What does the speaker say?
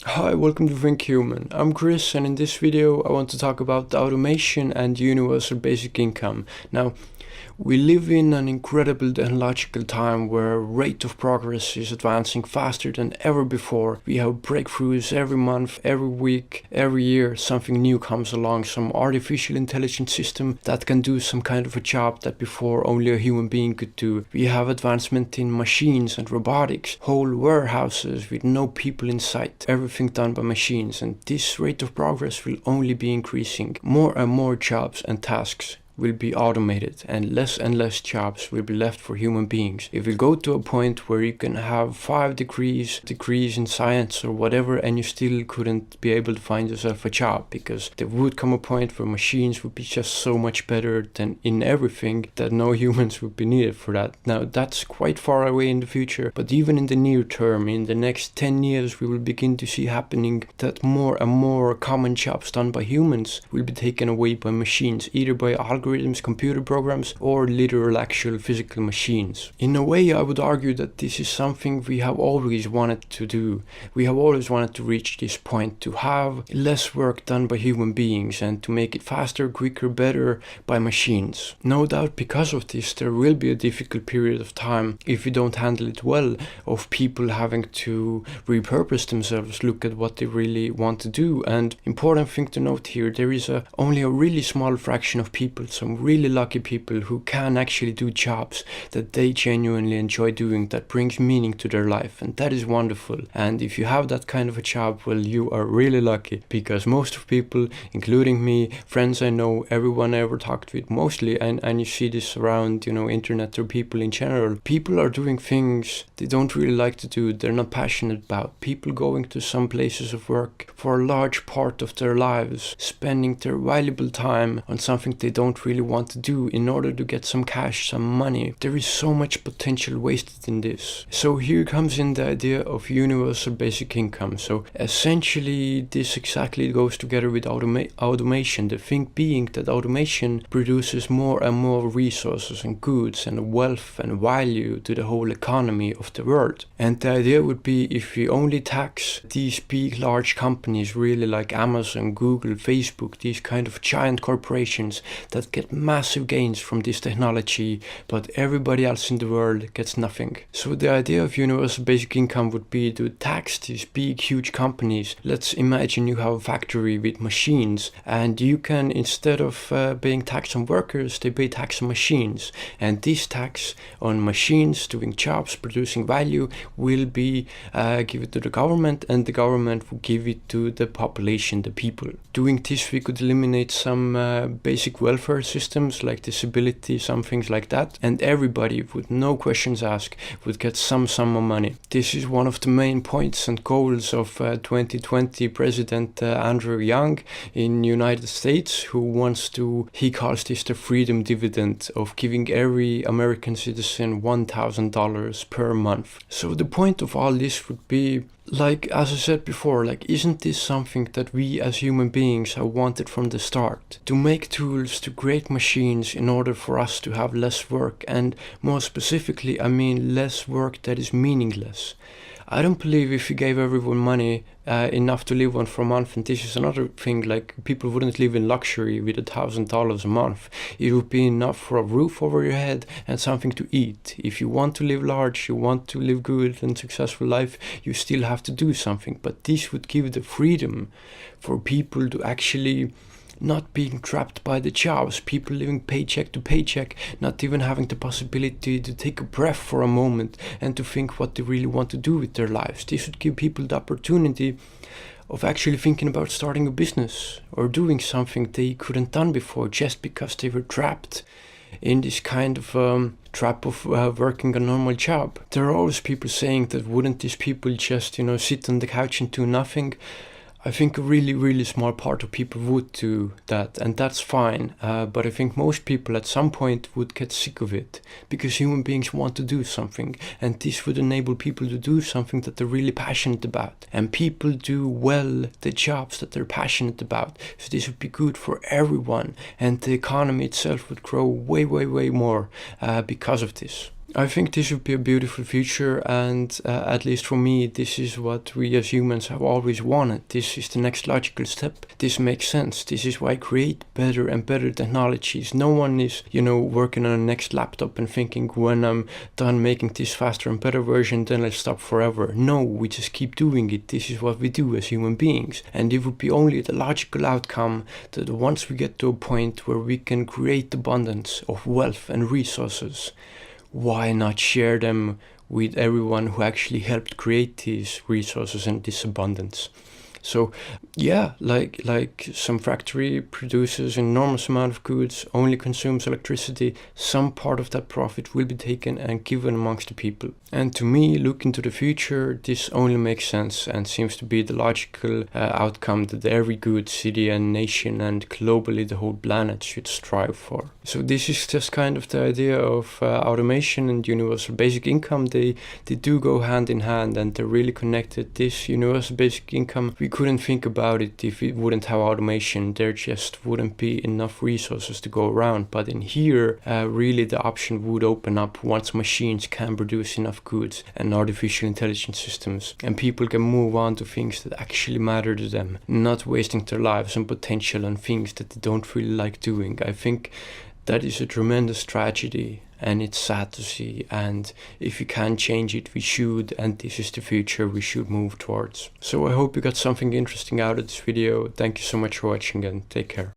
Hi, welcome to Think Human. I'm Chris, and in this video I want to talk about automation and universal basic income. Now, we live in an incredible technological time where rate of progress is advancing faster than ever before. We have breakthroughs every month, every week, every year. Something new comes along, some artificial intelligence system that can do some kind of a job that before only a human being could do. We have advancement in machines and robotics, whole warehouses with no people in sight, everything done by machines, and this rate of progress will only be increasing. More and more jobs and tasks will be automated and less jobs will be left for human beings. If we go to a point where you can have 5 degrees in science or whatever, and you still couldn't be able to find yourself a job, because there would come a point where machines would be just so much better than in everything that no humans would be needed for that. Now that's quite far away in the future, but even in the near term, in the next 10 years, we will begin to see happening that more and more common jobs done by humans will be taken away by machines, either by algorithms, computer programs, or literal actual physical machines. In a way, I would argue that this is something we have always wanted to do. We have always wanted to reach this point, to have less work done by human beings and to make it faster, quicker, better by machines. No doubt because of this, there will be a difficult period of time, if we don't handle it well, of people having to repurpose themselves, look at what they really want to do. And important thing to note here, there is only a really small fraction of people, some really lucky people, who can actually do jobs that they genuinely enjoy doing, that brings meaning to their life, and that is wonderful. And if you have that kind of a job, well, you are really lucky, because most of people, including me, friends I know, everyone I ever talked with mostly, and you see this around, internet or people in general, people are doing things they don't really like to do, they're not passionate about. People going to some places of work for a large part of their lives, spending their valuable time on something they don't really want to do in order to get some cash, some money. There is so much potential wasted in this. So here comes in the idea of universal basic income. So essentially this exactly goes together with automation. The thing being that automation produces more and more resources and goods and wealth and value to the whole economy of the world. And the idea would be, if we only tax these big large companies, really like Amazon, Google, Facebook, these kind of giant corporations that get massive gains from this technology, but everybody else in the world gets nothing. So the idea of universal basic income would be to tax these big huge companies. Let's imagine you have a factory with machines, and you can, instead of paying tax on workers, they pay tax on machines, and this tax on machines doing jobs, producing value, will be given to the government, and the government will give it to the population, the people. Doing this, we could eliminate some basic welfare systems like disability, some things like that, and everybody, with no questions asked, would get some sum of money. This is one of the main points and goals of 2020 President Andrew Yang in United States, who wants to, he calls this the freedom dividend, of giving every American citizen $1,000 per month. So the point of all this would be, like, as I said before, isn't this something that we as human beings have wanted from the start? To make tools, to create machines in order for us to have less work, and more specifically, I mean less work that is meaningless. I don't believe if you gave everyone money enough to live on for a month, and this is another thing, people wouldn't live in luxury with $1,000 a month. It would be enough for a roof over your head and something to eat. If you want to live large, you want to live good and successful life, you still have to do something. But this would give the freedom for people to actually not being trapped by the jobs, people living paycheck to paycheck, not even having the possibility to take a breath for a moment and to think what they really want to do with their lives. This would give people the opportunity of actually thinking about starting a business or doing something they couldn't done before, just because they were trapped in this kind of trap of working a normal job. There are always people saying that wouldn't these people just, sit on the couch and do nothing? I think a really, really small part of people would do that, and that's fine. But I think most people at some point would get sick of it, because human beings want to do something, and this would enable people to do something that they're really passionate about. And people do well the jobs that they're passionate about. So this would be good for everyone, and the economy itself would grow way, way, way more because of this. I think this would be a beautiful future, and at least for me, this is what we as humans have always wanted. This is the next logical step. This makes sense. This is why I create better and better technologies. No one is, working on a next laptop and thinking, when I'm done making this faster and better version, then I'll stop forever. No, we just keep doing it. This is what we do as human beings. And it would be only the logical outcome that once we get to a point where we can create abundance of wealth and resources, why not share them with everyone who actually helped create these resources and this abundance? So yeah, like some factory produces an enormous amount of goods, only consumes electricity, some part of that profit will be taken and given amongst the people. And to me, looking to the future, this only makes sense and seems to be the logical outcome that every good city and nation and globally the whole planet should strive for. So this is just kind of the idea of automation and universal basic income. They do go hand in hand, and they're really connected. This universal basic income, we couldn't think about it if we wouldn't have automation. There just wouldn't be enough resources to go around. But in here, really the option would open up once machines can produce enough goods and artificial intelligence systems, and people can move on to things that actually matter to them, not wasting their lives and potential on things that they don't really like doing. I think that is a tremendous tragedy, and it's sad to see, and if we can change it, we should, and this is the future we should move towards. So I hope you got something interesting out of this video. Thank you so much for watching, and take care.